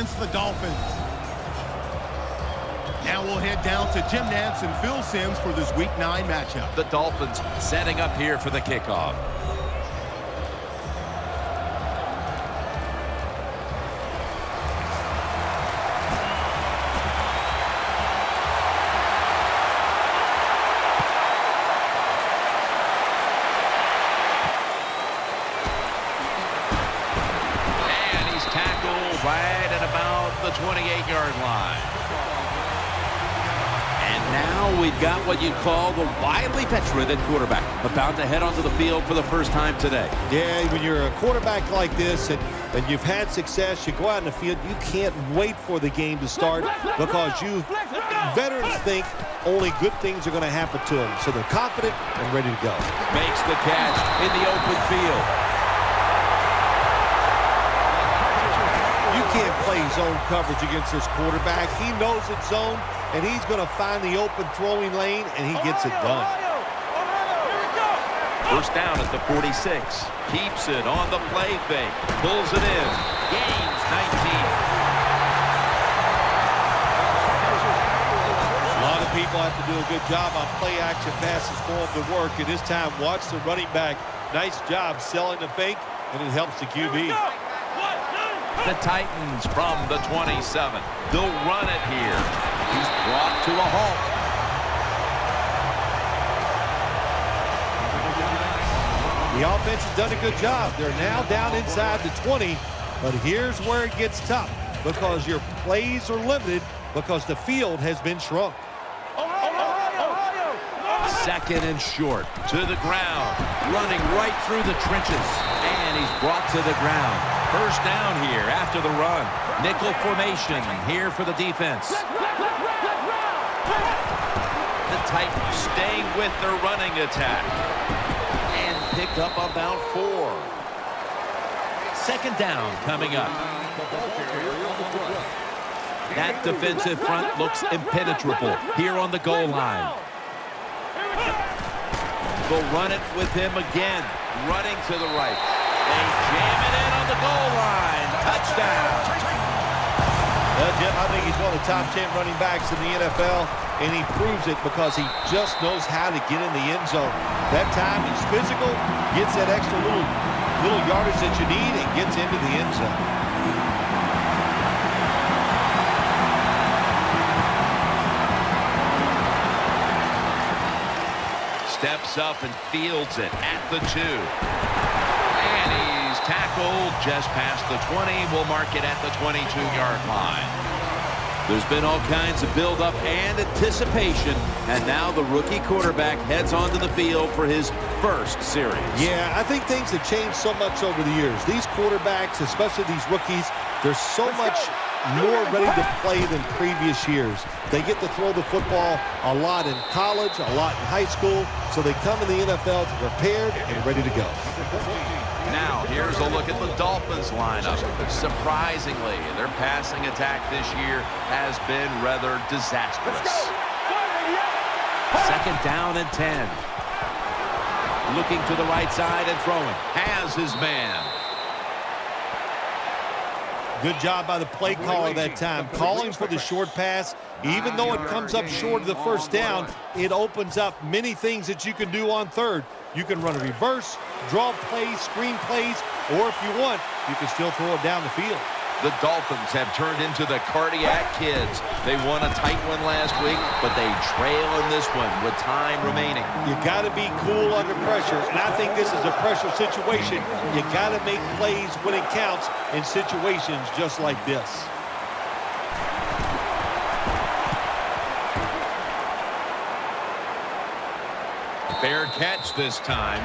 against the Dolphins. Now we'll head down to Jim Nantz and Phil Simms for this Week 9 matchup. The Dolphins setting up here for the kickoff. Right at about the 28-yard line. And now we've got what you'd call the wily veteran at quarterback, about to head onto the field for the first time today. Yeah, when you're a quarterback like this and you've had success, you go out in the field, you can't wait for the game to start because you veterans think only good things are going to happen to them. So they're confident and ready to go. Makes the catch in the open field. Can't play zone coverage against this quarterback. He knows it's zone, and he's going to find the open throwing lane, and he gets it done. First down at the 46. Keeps it on the play fake. Pulls it in. Gains 19. A lot of people have to do a good job on play action passes for him to work, and this time watch the running back. Nice job selling the fake, and it helps the QB. The Titans from the 27. They'll run it here. He's brought to a halt. The offense has done a good job. They're now down inside the 20, but here's where it gets tough because your plays are limited because the field has been shrunk. Second and short to the ground, running right through the trenches, and he's brought to the ground. First down here after the run. Nickel formation here for the defense. The Titans staying with their running attack and picked up about 4. Second down coming up. That defensive front looks impenetrable here on the goal line. They'll run it with him again, running to the right. They jam it in on the goal line. Touchdown. Jim, I think he's one of the top 10 running backs in the NFL, and he proves it because he just knows how to get in the end zone. That time he's physical, gets that extra little yardage that you need, and gets into the end zone. Steps up and fields it at the 2. And he's tackled just past the 20. We'll mark it at the 22-yard line. There's been all kinds of build-up and anticipation. And now the rookie quarterback heads onto the field for his first series. Yeah, I think things have changed so much over the years. These quarterbacks, especially these rookies, they're so much more ready to play than previous years. They get to throw the football a lot in college, a lot in high school, so they come in the NFL prepared and ready to go. Now, here's a look at the Dolphins lineup. Surprisingly, their passing attack this year has been rather disastrous. Second down and 10. Looking to the right side and throwing. Has his man. Good job by the play caller that time, calling for the short pass. Even though it comes up short of the first down, it opens up many things that you can do on third. You can run a reverse, draw plays, screen plays, or if you want, you can still throw it down the field. The Dolphins have turned into the cardiac kids. They won a tight one last week, but they trail in this one with time remaining. You got to be cool under pressure, and I think this is a pressure situation. You got to make plays when it counts in situations just like this. Fair catch this time.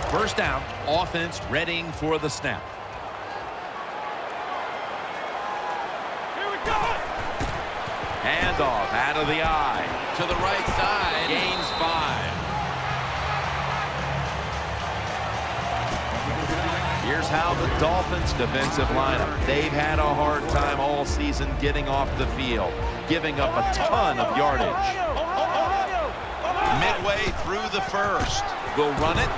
First down, offense readying for the snap. Here we go. Handoff out of the eye. To the right side. Gains 5. Here's how the Dolphins defensive lineup. They've had a hard time all season getting off the field, giving up a ton of yardage. Midway through the first. will run it.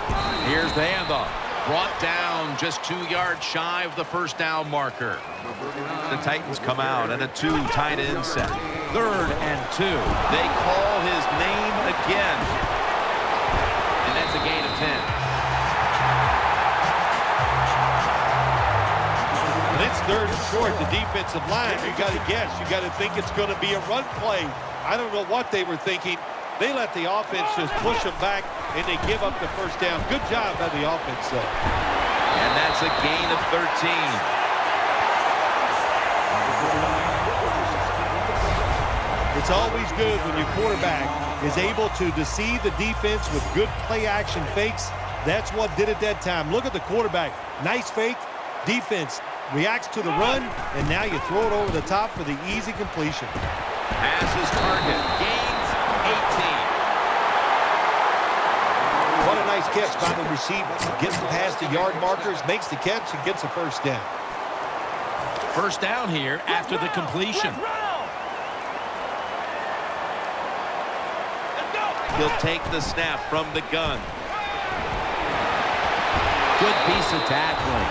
Here's the handoff. Brought down just 2 yards shy of the first down marker. The Titans come out and a 2 tight end set. 3rd and 2. They call his name again. And that's a gain of 10. When it's 3rd and short, the defensive line, you got to guess. You got to think it's going to be a run play. I don't know what they were thinking. They let the offense just push them back, and they give up the first down. Good job by the offense, though. And that's a gain of 13. It's always good when your quarterback is able to deceive the defense with good play-action fakes. That's what did it that time. Look at the quarterback. Nice fake. Defense reacts to the run, and now you throw it over the top for the easy completion. As his target, gains 18. What a nice catch by the receiver. Gets past the yard markers, makes the catch, and gets a first down. First down here after the completion. He'll take the snap from the gun. Good piece of tackling.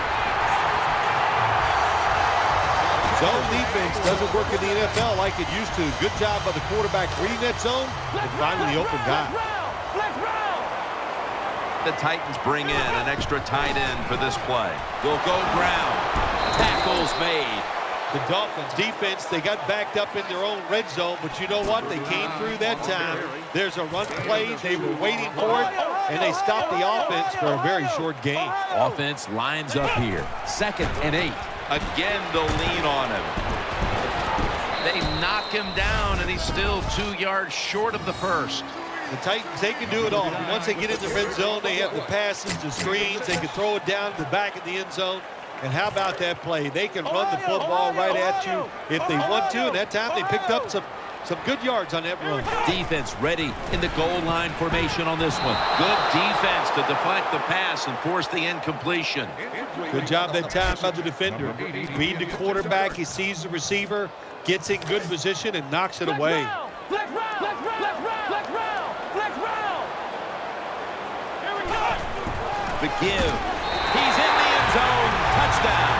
Zone defense doesn't work in the NFL like it used to. Good job by the quarterback reading that zone and finding the open guy. The Titans bring in an extra tight end for this play. They'll go ground. Tackles made. The Dolphins defense, they got backed up in their own red zone, but you know what? They came through that time. There's a run play. They were waiting for it, and they stopped the offense for a very short gain. Offense lines up here. 2nd and 8. Again, they'll lean on him. They knock him down, and he's still 2 yards short of the first. The Titans, they can do it all. Once they get in the red zone, they have the passes, the screens. They can throw it down to the back of the end zone. And how about that play? They can run the football right at you if they want to. And that time they picked up some good yards on that run. Defense ready in the goal line formation on this one. Good defense to deflect the pass and force the incompletion. Good job that time by the defender. Read the quarterback. He sees the receiver, gets in good position, and knocks it away. The give. He's in the end zone. Touchdown.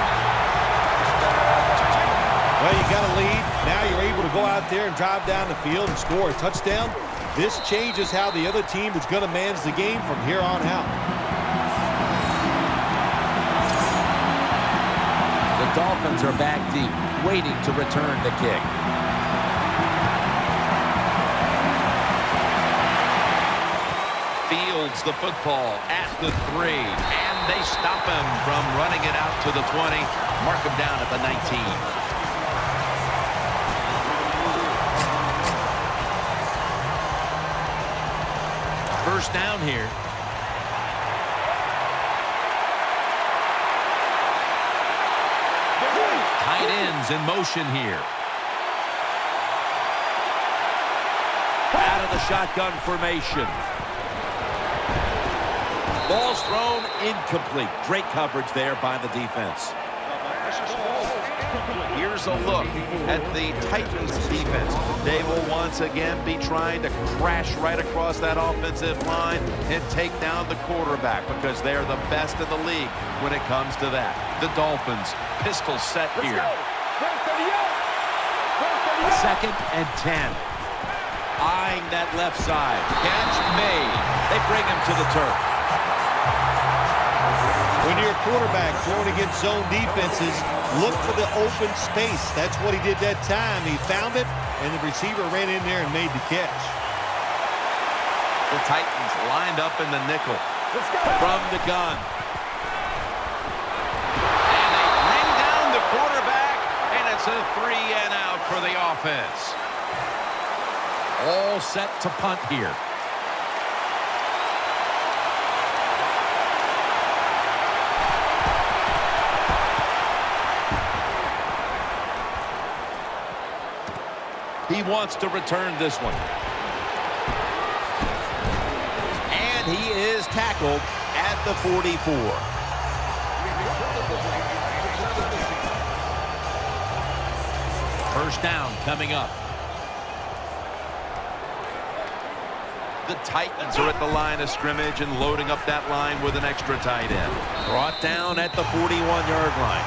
Well, you got a lead. Now you're able to go out there and drive down the field and score a touchdown. This changes how the other team is going to manage the game from here on out. The Dolphins are back deep, waiting to return the kick. Fields the football at the 3, and they stop him from running it out to the 20. Mark him down at the 19. First down here. Tight ends in motion here. Out of the shotgun formation. Ball's thrown incomplete. Great coverage there by the defense. Here's a look at the Titans defense. They will once again be trying to crash right across that offensive line and take down the quarterback because they are the best in the league when it comes to that. The Dolphins, pistol set here. 2nd and 10. Eyeing that left side. Catch made. They bring him to the turf. When you're a quarterback throwing against zone defenses, look for the open space. That's what he did that time. He found it, and the receiver ran in there and made the catch. The Titans lined up in the nickel from the gun. And they bring down the quarterback, and it's a 3-and-out for the offense. All set to punt here. He wants to return this one. And he is tackled at the 44. First down coming up. The Titans are at the line of scrimmage and loading up that line with an extra tight end. Brought down at the 41-yard line.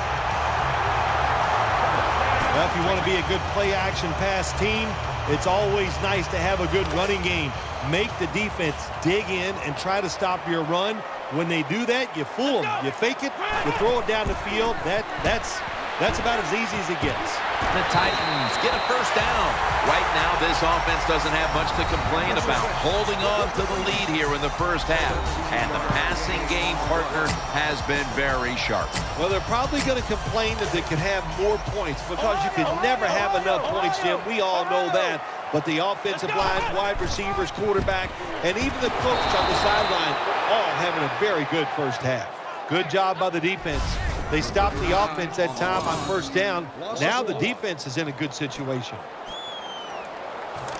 Well, if you want to be a good play-action pass team, it's always nice to have a good running game. Make the defense dig in and try to stop your run. When they do that, you fool them. You fake it, you throw it down the field. That's about as easy as it gets. The Titans get a first down. Right now, this offense doesn't have much to complain about. Holding on to the lead here in the first half. And the passing game partner has been very sharp. Well, they're probably going to complain that they could have more points because you can never have enough points, Jim. We all know that. But the offensive line, wide receivers, quarterback, and even the coach on the sideline all having a very good first half. Good job by the defense. They stopped the offense that time on first down. Now the defense is in a good situation.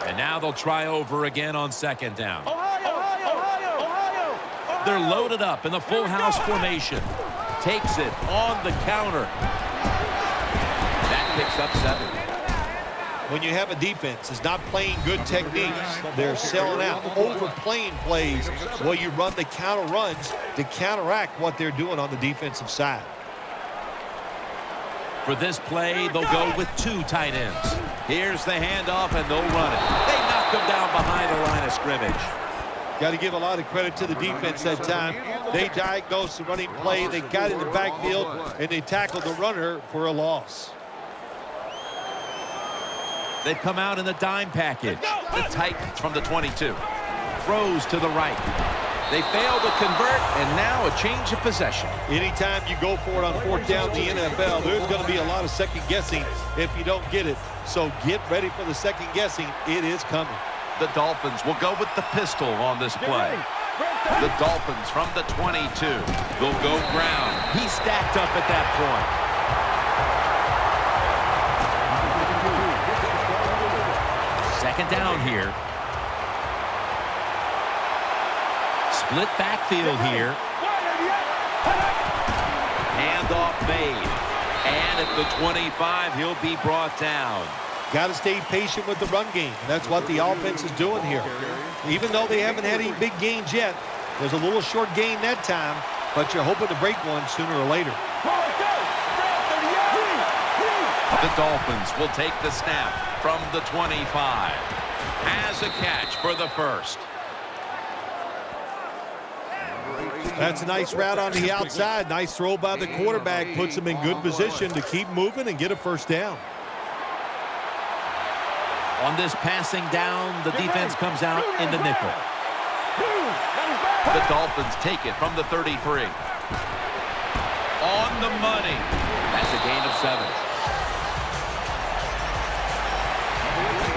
And now they'll try over again on second down. They're loaded up in the full house formation. Takes it on the counter. That picks up 7. When you have a defense that's not playing good techniques, they're selling out, overplaying plays. Well, you run the counter runs to counteract what they're doing on the defensive side. For this play, they'll go with 2 tight ends. Here's the handoff, and they'll run it. They knock him down behind the line of scrimmage. Got to give a lot of credit to the defense that time. They diagnosed the running play, they got in the backfield, and they tackled the runner for a loss. They come out in the dime package. The Titans from the 22. Throws to the right. They fail to convert, and now a change of possession. Anytime you go for it on fourth down in the NFL, there's going to be a lot of second guessing if you don't get it. So get ready for the second guessing. It is coming. The Dolphins will go with the pistol on this play. The Dolphins from the 22. They'll go ground. He's stacked up at that point. Second down here. Split backfield here. Handoff made. And at the 25, he'll be brought down. Got to stay patient with the run game. That's what the offense is doing here. Even though they haven't had any big gains yet, there's a little short gain that time, but you're hoping to break one sooner or later. The Dolphins will take the snap from the 25. Has a catch for the first. That's a nice route on the outside. Nice throw by the quarterback. Puts him in good position to keep moving and get a first down. On this passing down, the defense comes out in the nickel. The Dolphins take it from the 33. On the money. That's a gain of 7.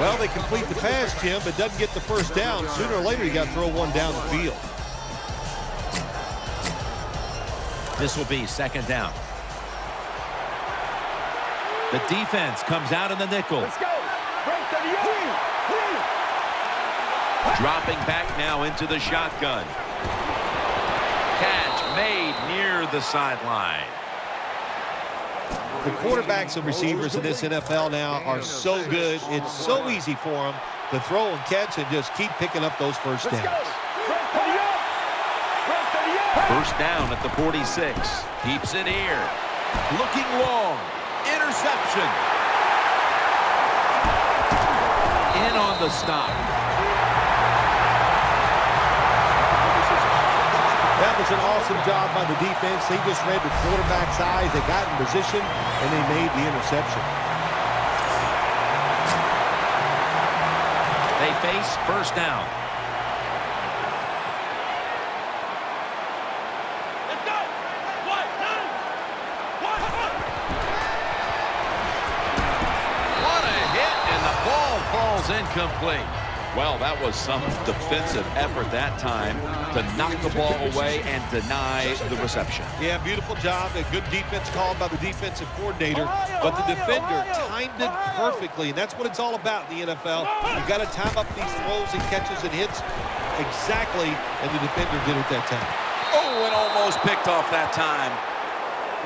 Well, they complete the pass, Jim, but doesn't get the first down. Sooner or later, you got to throw one down the field. This will be second down. The defense comes out in the nickel. Let's go. Dropping back now into the shotgun. Catch made near the sideline. The quarterbacks and receivers in this NFL now are so good. It's so easy for them to throw and catch and just keep picking up those first downs. First down at the 46. Keeps it here. Looking long. Interception. In on the stop. That was an awesome job by the defense. They just read the quarterback's eyes. They got in position, and they made the interception. They face first down. What a hit, and the ball falls incomplete. Well, that was some defensive effort that time to knock the ball away and deny the reception. Yeah, beautiful job. A good defense called by the defensive coordinator. But the defender timed it perfectly, and that's what it's all about in the NFL. You got to time up these throws and catches and hits exactly, and the defender did it that time. Oh, and almost picked off that time.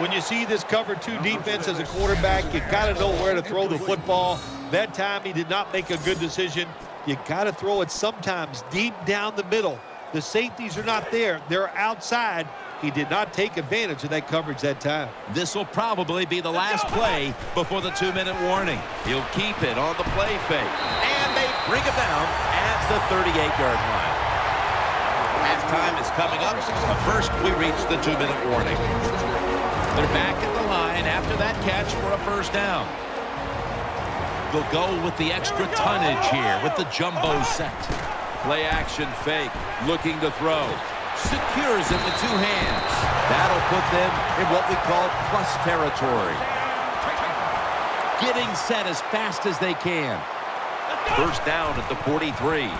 When you see this cover 2 defense as a quarterback, you got to know where to throw the football. That time he did not make a good decision. You got to throw it sometimes deep down the middle. The safeties are not there. They're outside. He did not take advantage of that coverage that time. This will probably be the last play before the 2-minute warning. He'll keep it on the play fake. And they bring him down at the 38-yard line. Halftime is coming up. But first, we reach the 2-minute warning. They're back at the line after that catch for a first down. They'll go with the extra tonnage here with the jumbo set. Play action fake, looking to throw. Secures it with two hands. That'll put them in what we call plus territory. Getting set as fast as they can. First down at the 43.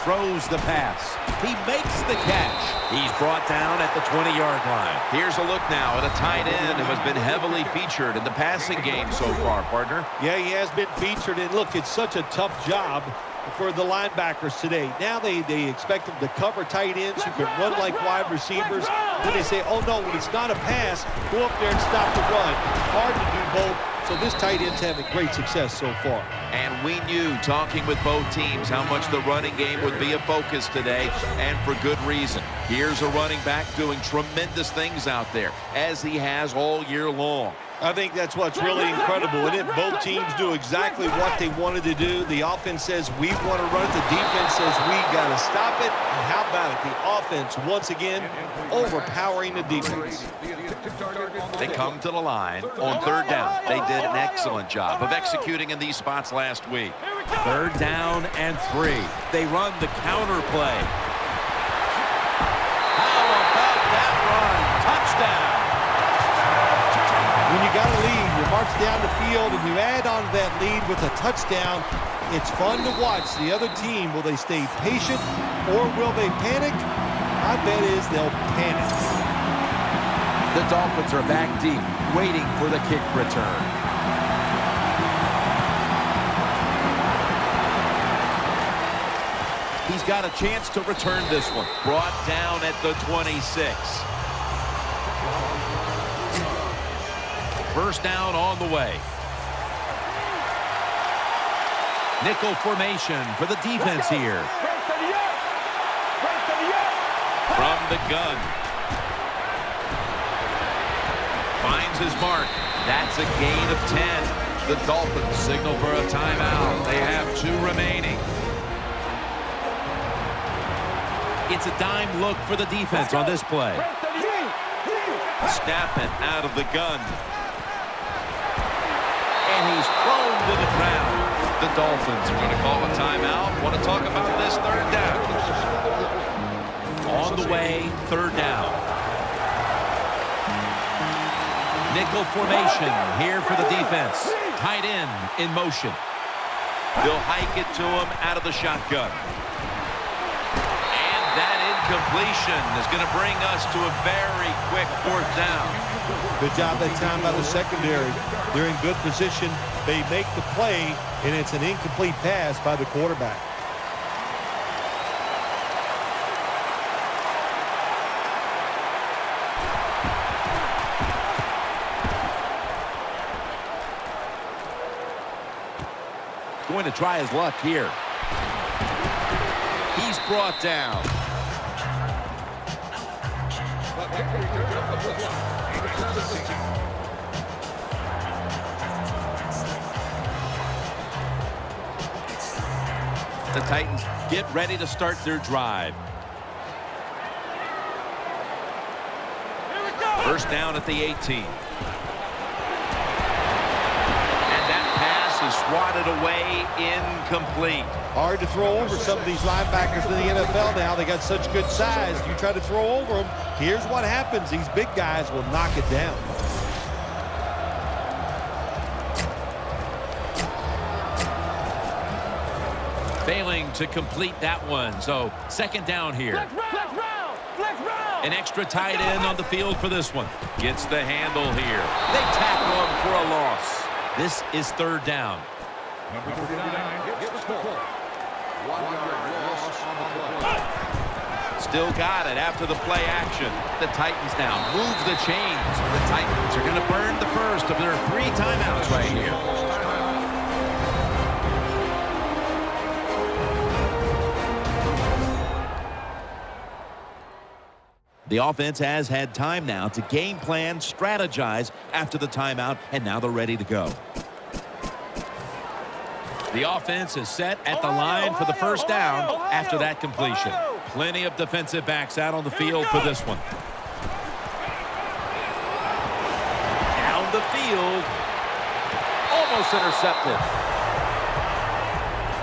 Throws the pass. He makes the catch. He's brought down at the 20-yard line. Here's a look now at a tight end who has been heavily featured in the passing game so far, partner. Yeah, he has been featured. And look, it's such a tough job for the linebackers today. Now they expect them to cover tight ends who can run like wide receivers. Then they say, oh no, when it's not a pass, go up there and stop the run. Hard to do both. So this tight end's having great success so far. And we knew, talking with both teams, how much the running game would be a focus today, and for good reason. Here's a running back doing tremendous things out there, as he has all year long. I think that's what's really incredible. And both teams do exactly what they wanted to do. The offense says we want to run it. The defense says we got to stop it. And how about it? The offense, once again, overpowering the defense. They come to the line on third down. They did an excellent job of executing in these spots last week. Third down and 3. They run the counter play. How about that run? Touchdown. When you got a lead, you march down the field and you add on to that lead with a touchdown, it's fun to watch the other team. Will they stay patient or will they panic? My bet is they'll panic. The Dolphins are back deep, waiting for the kick return. He's got a chance to return this one. Brought down at the 26. First down on the way. Nickel formation for the defense here. From the gun. Finds his mark. That's a gain of 10. The Dolphins signal for a timeout. They have 2 remaining. It's a dime look for the defense on this play. Snapping out of the gun. And he's thrown to the ground. The Dolphins are going to call a timeout. Want to talk about this third down. On the way, third down. Nickel formation here for the defense. Tight end in motion. They'll hike it to him out of the shotgun. And that incompletion is going to bring us to a very quick fourth down. Good job that time by the secondary. They're in good position. They make the play, and it's an incomplete pass by the quarterback. Going to try his luck here. He's brought down. The Titans get ready to start their drive. First down at the 18. And that pass is swatted away, incomplete. Hard to throw over some of these linebackers in the NFL now. They got such good size. You try to throw over them, here's what happens. These big guys will knock it down. Failing to complete that one. So second down here. An extra tight end on the field for this one. Gets the handle here. They tackle him for a loss. This is third down. Number 49 gets the ball. 1-yard loss on the play. Still got it after the play action. The Titans now move the chains. The Titans are going to burn the first of their 3 timeouts right here. The offense has had time now to game plan, strategize after the timeout, and now they're ready to go. The offense is set at the line for the first down after that completion. Plenty of defensive backs out on the field for this one. Down the field. Almost intercepted.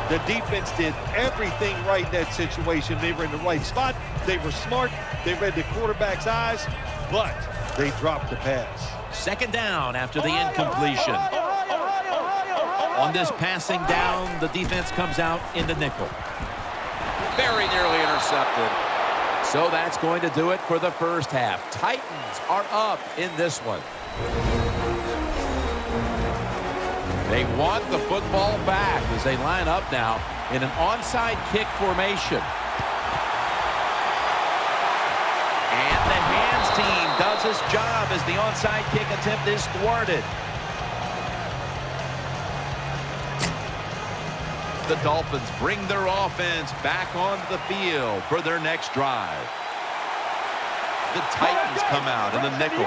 The defense did everything right in that situation. They were in the right spot. They were smart. They read the quarterback's eyes, but they dropped the pass. Second down after the incompletion. On this passing down, the defense comes out in the nickel. Very nearly intercepted. So that's going to do it for the first half. Titans are up in this one. They want the football back as they line up now in an onside kick formation. And the hands team does its job as the onside kick attempt is thwarted. The Dolphins bring their offense back onto the field for their next drive. The Titans come out in the nickel.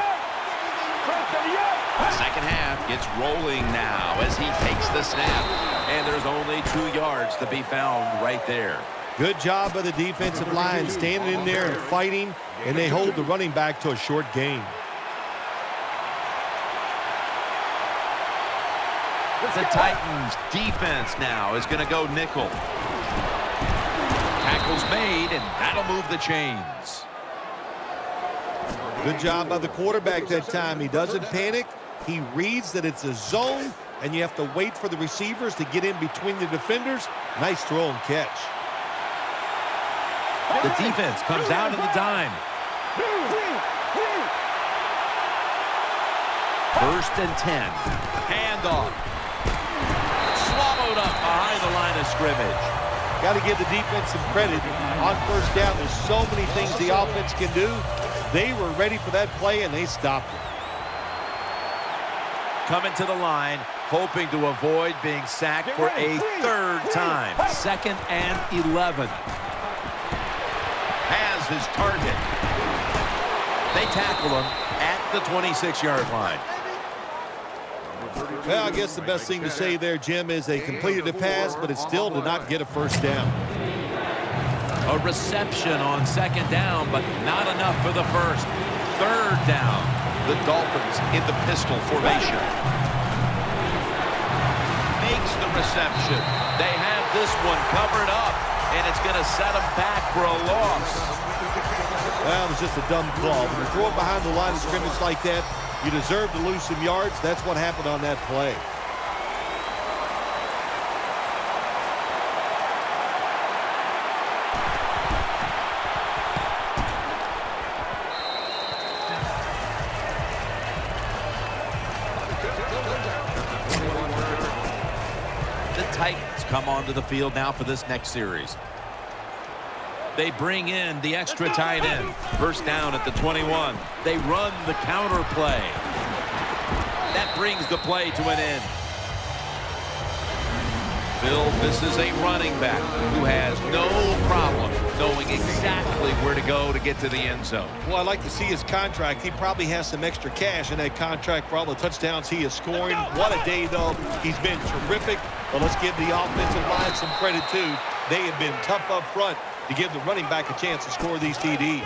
Second half gets rolling now as he takes the snap. And there's only 2 yards to be found right there. Good job by the defensive line standing in there and fighting, and they hold the running back to a short gain. The Titans defense now is going to go nickel. Tackle's made, and that'll move the chains. Good job by the quarterback that time. He doesn't panic. He reads that it's a zone, and you have to wait for the receivers to get in between the defenders. Nice throw and catch. The defense comes out in the dime. First and 10. Handoff. Swallowed up behind the line of scrimmage. Got to give the defense some credit. On first down, there's so many things the offense can do. They were ready for that play, and they stopped it. Coming to the line, hoping to avoid being sacked for a third time. Second and 11. Has his target. They tackle him at the 26-yard line. Well, I guess the best thing to say there, Jim, is they completed a pass, but it still did not get a first down. A reception on second down, but not enough for the first. Third down. The Dolphins in the pistol formation. Makes the reception. They have this one covered up, and it's going to set them back for a loss. Well, it was just a dumb call. When you throw it behind the line of scrimmage like that, you deserve to lose some yards. That's what happened on that play. The Titans come onto the field now for this next series. They bring in the extra tight end. First down at the 21. They run the counter play. That brings the play to an end. Bill, this is a running back who has no problem knowing exactly where to go to get to the end zone. Well, I like to see his contract. He probably has some extra cash in that contract for all the touchdowns he is scoring. What a day, though. He's been terrific. But let's give the offensive line some credit, too. They have been tough up front to give the running back a chance to score these TDs.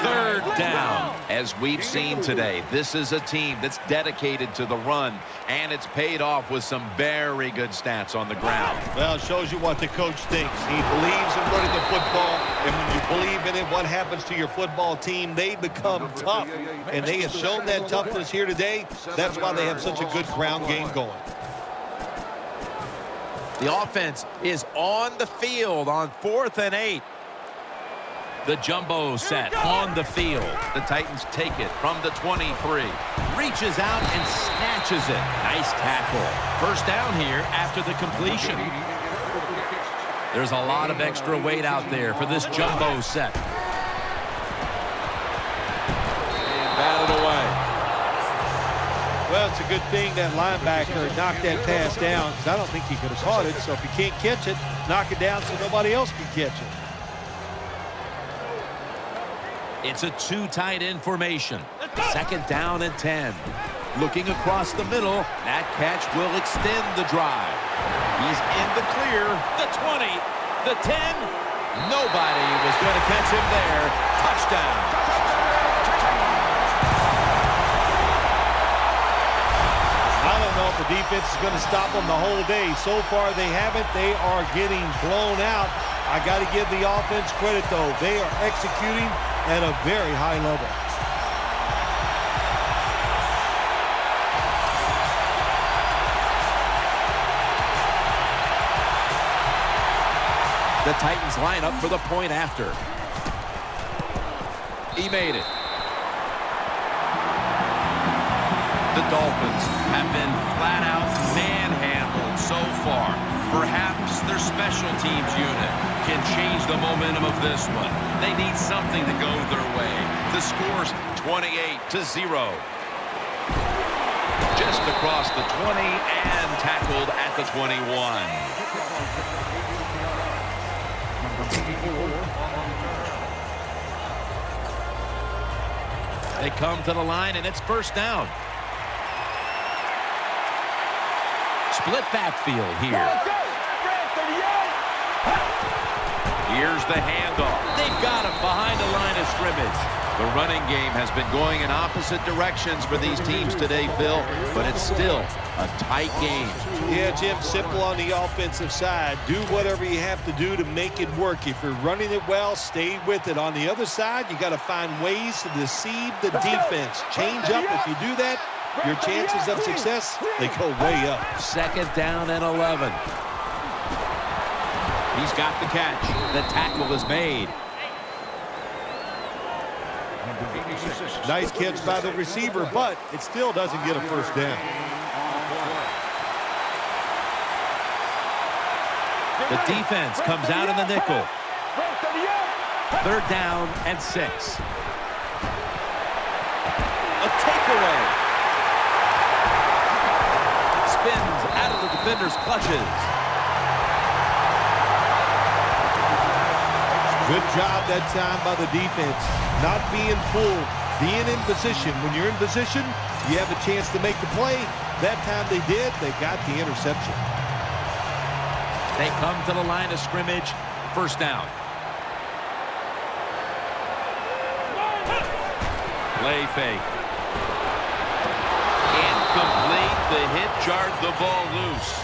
Third down. As we've seen today, this is a team that's dedicated to the run, and it's paid off with some very good stats on the ground. Well, it shows you what the coach thinks. He believes in running the football, and when you believe in it, what happens to your football team? They become tough, and they have shown that toughness here today. That's why they have such a good ground game going. The offense is on the field on 4th and 8. The jumbo set on the field. The Titans take it from the 23. Reaches out and snatches it. Nice tackle. First down here after the completion. There's a lot of extra weight out there for this jumbo set. And batted away. Well, it's a good thing that linebacker knocked that pass down, because I don't think he could have caught it. So if you can't catch it, knock it down so nobody else can catch it. It's a two tight end formation. Second down and 10. Looking across the middle. That catch will extend the drive. He's in the clear. The 20. The 10. Nobody was going to catch him there. Touchdown. I don't know if the defense is going to stop them the whole day. So far, they haven't. They are getting blown out. I got to give the offense credit, though. They are executing at a very high level. The Titans line up for the point after. He made it. The Dolphins have been flat out manhandled so far. Perhaps their special teams unit can change the momentum of this one. They need something to go their way. The score's 28-0. Just across the 20 and tackled at the 21. They come to the line, and it's first down. Split backfield here. Here's the handoff. They've got him behind the line of scrimmage. The running game has been going in opposite directions for these teams today, Phil, but it's still a tight game. Yeah, Jim, simple on the offensive side. Do whatever you have to do to make it work. If you're running it well, stay with it. On the other side, you got to find ways to deceive the defense. Change up. If you do that, your chances of success, they go way up. Second down and 11. He's got the catch. The tackle is made. Nice catch by the receiver, but it still doesn't get a first down. The defense comes out in the nickel. Third down and 6. A takeaway. Spins out of the defender's clutches. Good job that time by the defense. Not being fooled, being in position. When you're in position, you have a chance to make the play. That time they did. They got the interception. They come to the line of scrimmage. First down. Play fake. Incomplete. The hit jarred the ball loose.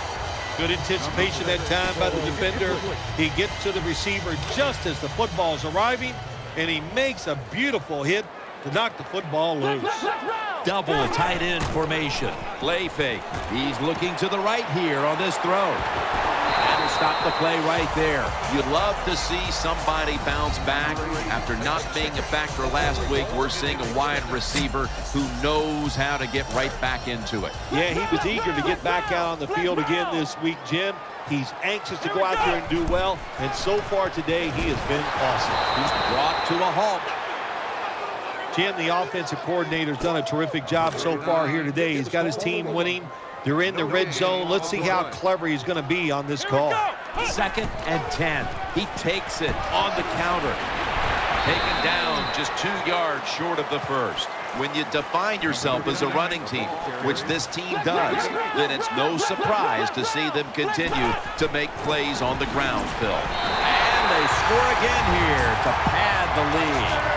Good anticipation that time by the defender. He gets to the receiver just as the football's arriving, and he makes a beautiful hit to knock the football loose. Double tight end formation. Play fake. He's looking to the right here on this throw. That'll stop the play right there. You'd love to see somebody bounce back. After not being a factor last week, we're seeing a wide receiver who knows how to get right back into it. Yeah, he was eager to get back out on the field again this week, Jim. He's anxious to go out there and do well, and so far today, he has been awesome. He's brought to a halt. Jim, the offensive coordinator's done a terrific job so far here today. He's got his team winning. They're in the red zone. Let's see how clever he's going to be on this call. Second and 10. He takes it on the counter. Taken down just 2 yards short of the first. When you define yourself as a running team, which this team does, then it's no surprise to see them continue to make plays on the ground, Phil. And they score again here to pad the lead.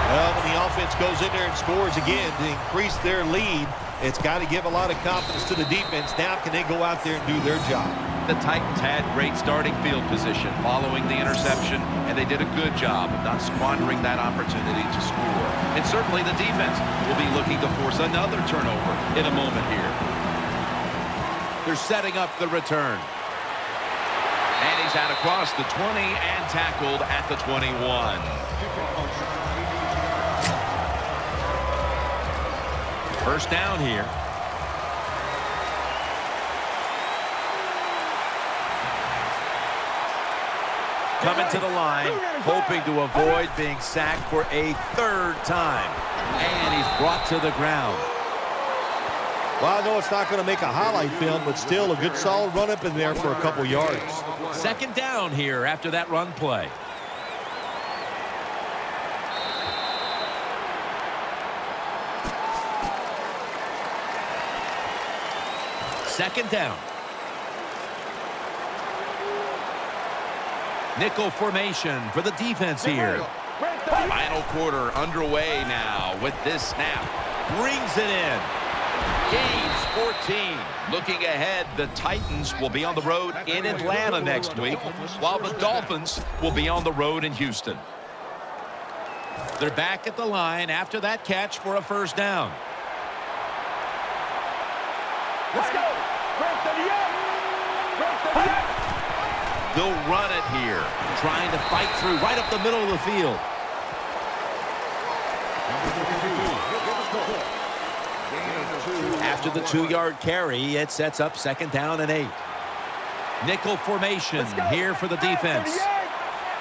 Well, when the offense goes in there and scores again to increase their lead, it's got to give a lot of confidence to the defense. Now can they go out there and do their job? The Titans had great starting field position following the interception, and they did a good job of not squandering that opportunity to score. And certainly the defense will be looking to force another turnover in a moment here. They're setting up the return. And he's out across the 20 and tackled at the 21. First down here. Coming to the line, hoping to avoid being sacked for a third time. And he's brought to the ground. Well, I know it's not going to make a highlight film, but still a good solid run up in there for a couple yards. Second down here after that run play. second down. Nickel formation for the defense here. Final quarter underway now with this snap. Brings it in. Gains 14. Looking ahead, the Titans will be on the road in Atlanta next week, while the Dolphins will be on the road in Houston. They're back at the line after that catch for a first down. Let's go. They'll run it here, trying to fight through right up the middle of the field. After the 2-yard carry, it sets up second down and 8. Nickel formation here for the defense.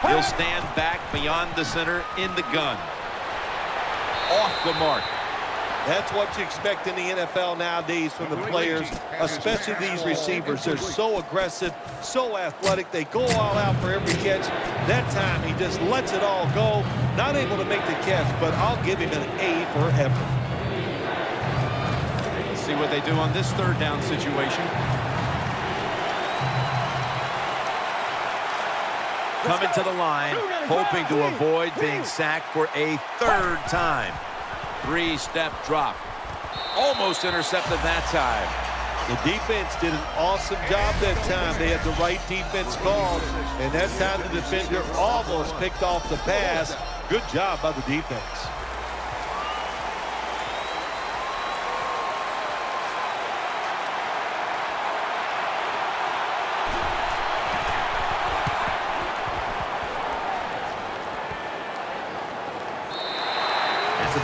He'll stand back beyond the center in the gun. Off the mark. That's what you expect in the NFL nowadays from the players, especially these receivers. They're so aggressive, so athletic. They go all out for every catch. That time, he just lets it all go. Not able to make the catch, but I'll give him an A for effort. Let's see what they do on this third down situation. Coming to the line, hoping to avoid being sacked for a third time. 3-step drop. Almost intercepted that time. The defense did an awesome job that time. They had the right defense called, and that time the defender almost picked off the pass. Good job by the defense.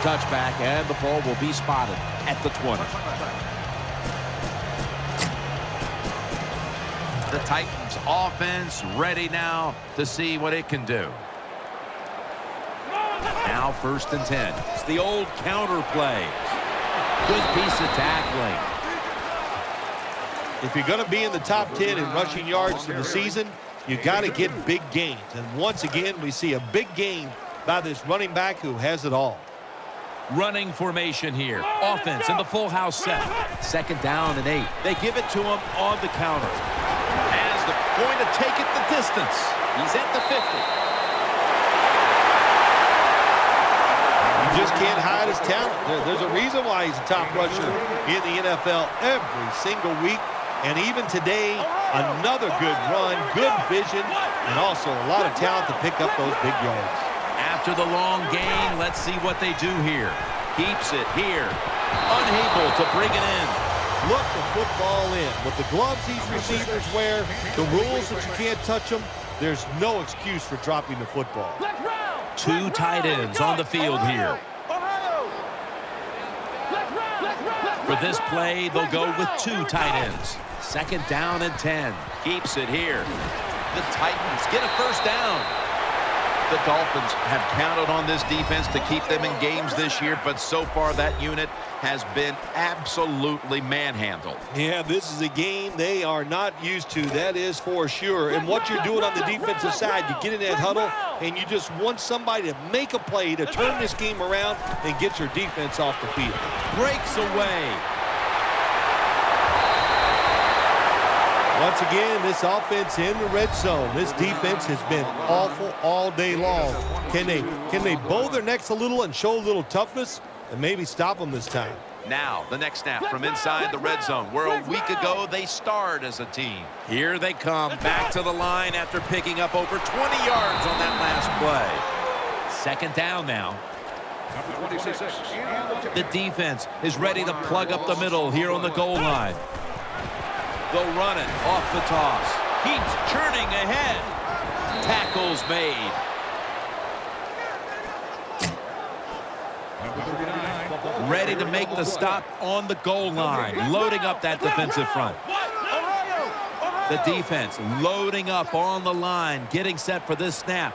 Touchback, and the ball will be spotted at the 20. The Titans offense ready now to see what it can do. Now 1st and 10. It's the old counter play. Good piece of tackling. If you're going to be in the top 10 in rushing yards for the season, you got to get big gains. And once again, we see a big gain by this running back who has it all. Running formation here. Offense in the full house set. Second down and 8. They give it to him on the counter. As the going to take it the distance. He's at the 50. You just can't hide his talent. There's a reason why he's a top rusher in the NFL every single week. And even today, another good run, good vision, and also a lot of talent to pick up those big yards. After the long gain, let's see what they do here. Keeps it here. Unable to bring it in. Look the football in. With the gloves these receivers wear, the rules that you can't touch them, there's no excuse for dropping the football. 2 tight ends on the field here. For this play, they'll go with 2 tight ends. Second down and 10. Keeps it here. The Titans get a first down. The Dolphins have counted on this defense to keep them in games this year, but so far that unit has been absolutely manhandled. Yeah, this is a game they are not used to, that is for sure. And what you're doing on the defensive side, you get in that huddle, and you just want somebody to make a play to turn this game around and get your defense off the field. Breaks away. Once again, this offense in the red zone. This defense has been awful all day long. Can they bow their necks a little and show a little toughness and maybe stop them this time? Now, the next snap from inside the red zone, where a week ago they starred as a team. Here they come back to the line after picking up over 20 yards on that last play. Second down now. The defense is ready to plug up the middle here on the goal line. They'll run it off the toss. Keeps churning ahead. Tackles made. Ready to make the stop on the goal line. Loading up that defensive front. The defense loading up on the line. Getting set for this snap.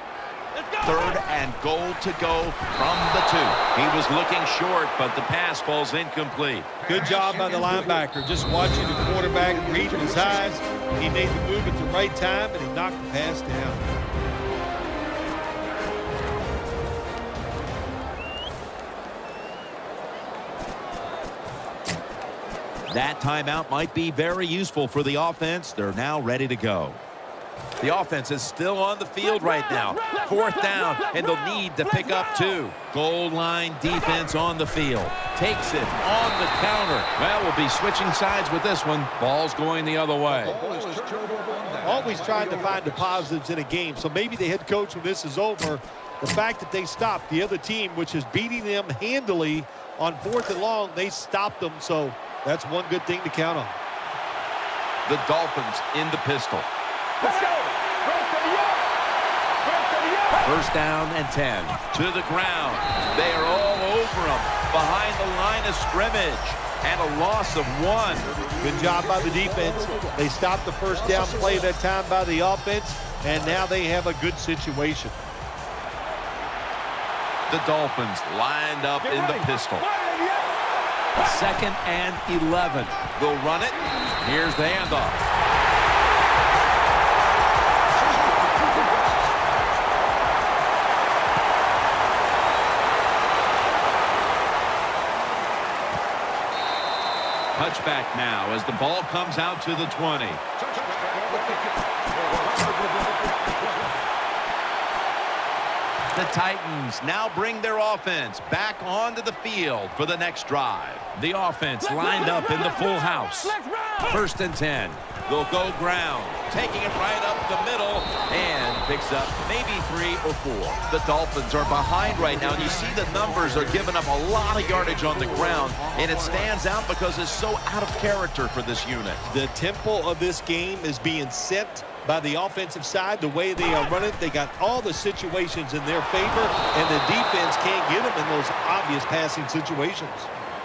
3rd and goal to go from the 2. He was looking short, but the pass falls incomplete. Good job by the linebacker. Just watching the quarterback, reading his eyes. He made the move at the right time, and he knocked the pass down. That timeout might be very useful for the offense. They're now ready to go. The offense is still on the field right now. 4th down, and they'll need to pick up 2. Goal line defense on the field. Takes it on the counter. Well, we'll be switching sides with this one. Ball's going the other way. Always trying to find the positives in a game. So maybe the head coach, when this is over, the fact that they stopped the other team, which is beating them handily on 4th and long, they stopped them. So that's one good thing to count on. The Dolphins in the pistol. Let's go. 1st down and 10. To the ground. They are all over them. Behind the line of scrimmage. And a loss of 1. Good job by the defense. They stopped the 1st down play that time by the offense, and now they have a good situation. The Dolphins lined up in the pistol. 2nd and 11. They'll run it. Here's the handoff. Touchback now as the ball comes out to the 20. The Titans now bring their offense back onto the field for the next drive. The offense lined up in the full house. 1st and 10. They'll go ground, taking it right up the middle, and picks up maybe 3 or 4. The Dolphins are behind right now, and you see the numbers are giving up a lot of yardage on the ground, and it stands out because it's so out of character for this unit. The tempo of this game is being set by the offensive side. The way they are running, they got all the situations in their favor, and the defense can't get them in those obvious passing situations.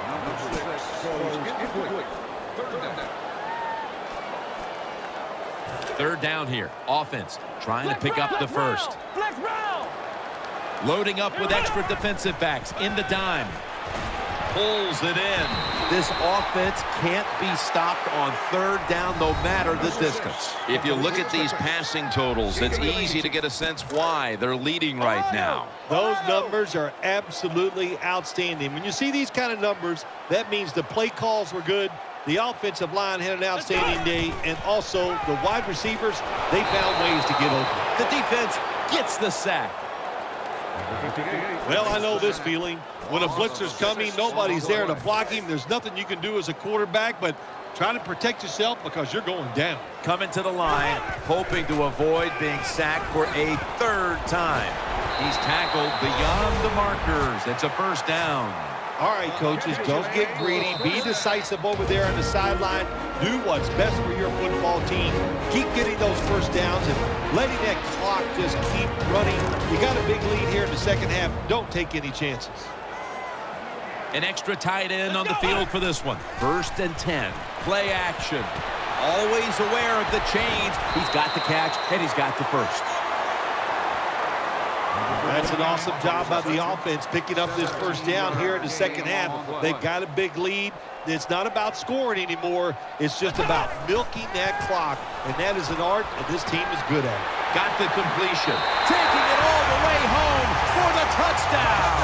Number 6 goes incomplete. 3rd down here. Offense trying to pick up the 1st. Loading up with extra defensive backs in the dime. Pulls it in. This offense can't be stopped on 3rd down no matter the distance. If you look at these passing totals, it's easy to get a sense why they're leading right now. Those numbers are absolutely outstanding. When you see these kind of numbers, that means the play calls were good. The offensive line had an outstanding day, and also the wide receivers, they found ways to get open. The defense gets the sack. Well, I know this feeling. When a blitzer's coming, nobody's there to block him. There's nothing you can do as a quarterback, but try to protect yourself because you're going down. Coming to the line, hoping to avoid being sacked for a 3rd time. He's tackled beyond the markers. It's a 1st down. All right, coaches, don't get greedy. Be decisive over there on the sideline. Do what's best for your football team. Keep getting those 1st downs and letting that clock just keep running. You got a big lead here in the 2nd half. Don't take any chances. An extra tight end on the field for this one. 1st and 10. Play action. Always aware of the change. He's got the catch, and he's got the 1st. That's an awesome job by the offense picking up this 1st down here in the 2nd half. They've got a big lead. It's not about scoring anymore. It's just about milking that clock, and that is an art, and this team is good at it. Got the completion. Taking it all the way home for the touchdown.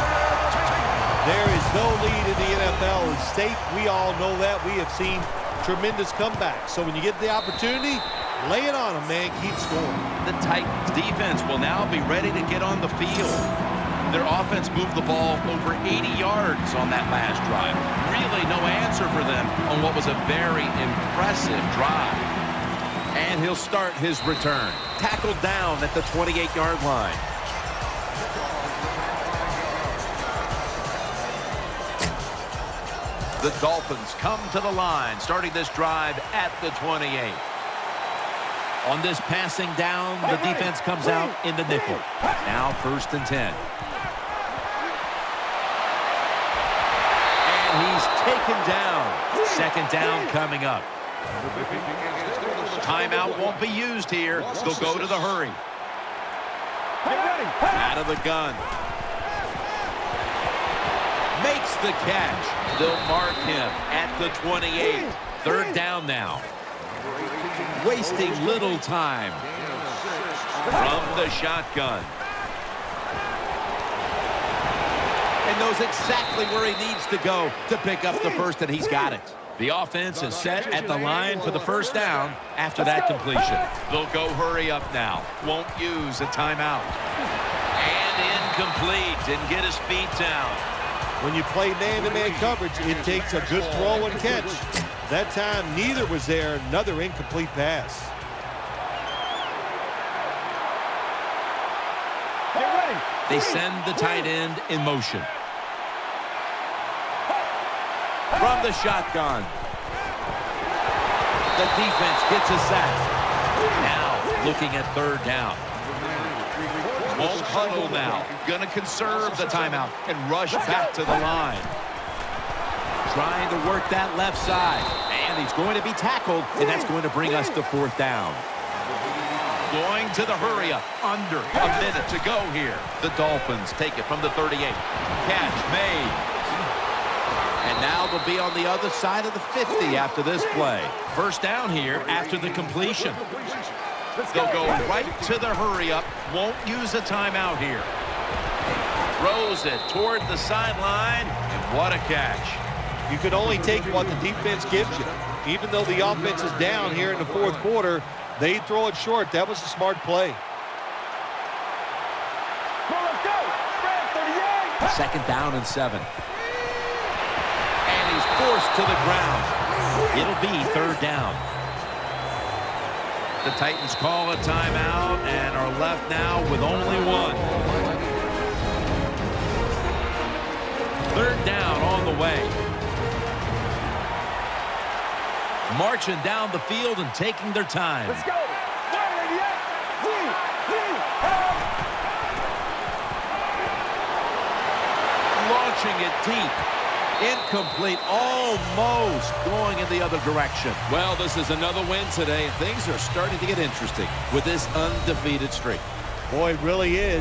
There is no lead in the NFL. It's safe. We all know that. We have seen tremendous comebacks. So when you get the opportunity, lay it on them, man. Keep scoring. The Titans defense will now be ready to get on the field. Their offense moved the ball over 80 yards on that last drive. Really no answer for them on what was a very impressive drive. And he'll start his return. Tackled down at the 28-yard line. The Dolphins come to the line, starting this drive at the 28. On this passing down, the defense comes out in the nickel. Now 1st and 10. And he's taken down. 2nd down coming up. Timeout won't be used here. They'll go to the hurry. Out of the gun. Makes the catch. They'll mark him at the 28. 3rd down now. Wasting little time. From the shotgun. And knows exactly where he needs to go to pick up the 1st, and he's got it. The offense is set at the line for the first down after that completion. They'll go hurry up now. Won't use a timeout. And incomplete. Didn't get his feet down. When you play man-to-man coverage, it takes a good throw and catch. That time, neither was there. Another incomplete pass. They send the tight end in motion. From the shotgun. The defense gets a sack. Now looking at third down. Won't huddle now. Going to conserve the timeout and rush back to the line. Trying to work that left side. And he's going to be tackled, and that's going to bring us to fourth down. Going to the hurry-up. Under a minute to go here. The Dolphins take it from the 38. Catch made. And now they'll be on the other side of the 50 after this play. First down here after the completion. They'll go right to the hurry-up. Won't use a timeout here. Throws it toward the sideline, and what a catch. You can only take what the defense gives you. Even though the offense is down here in the fourth quarter, they throw it short. That was a smart play. Second down and 7. And he's forced to the ground. It'll be third down. The Titans call a timeout and are left now with only one. Third down on the way. Marching down the field and taking their time. Let's go. Launching it deep. Incomplete. Almost going in the other direction. Well, this is another win today, and things are starting to get interesting with this undefeated streak. Boy, it really is.